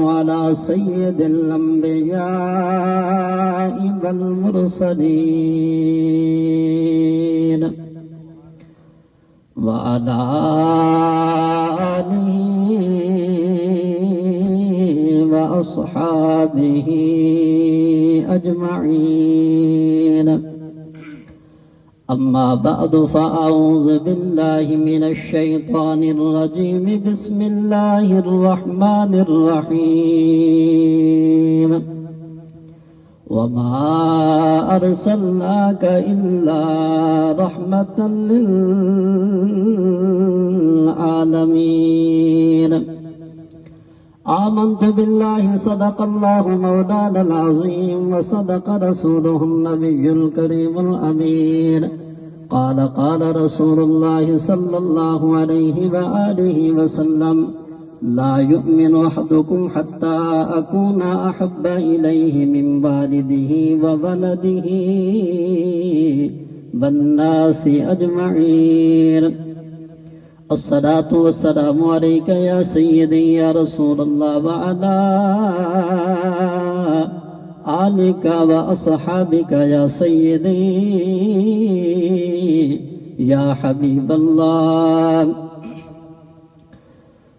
على سيد الأنبياء والمرسلين وعلى آله وأصحابه أجمعين. أما بعد فأعوذ بالله من الشيطان الرجيم. بسم الله الرحمن الرحيم. وما أرسلناك إلا رحمة للعالمين. آمنت بالله صدق الله مولانا العظيم وصدق رسوله النبي الكريم الأمين. قال رسول الله صلى الله عليه وآله وسلم: لا يؤمن أحدكم حتى أكون أحب إليه من والده وولده والناس أجمعين. الصلاة والسلام عليك يا سيدي يا رسول الله وعلى آلك وأصحابك يا سيدي يا حبيب الله.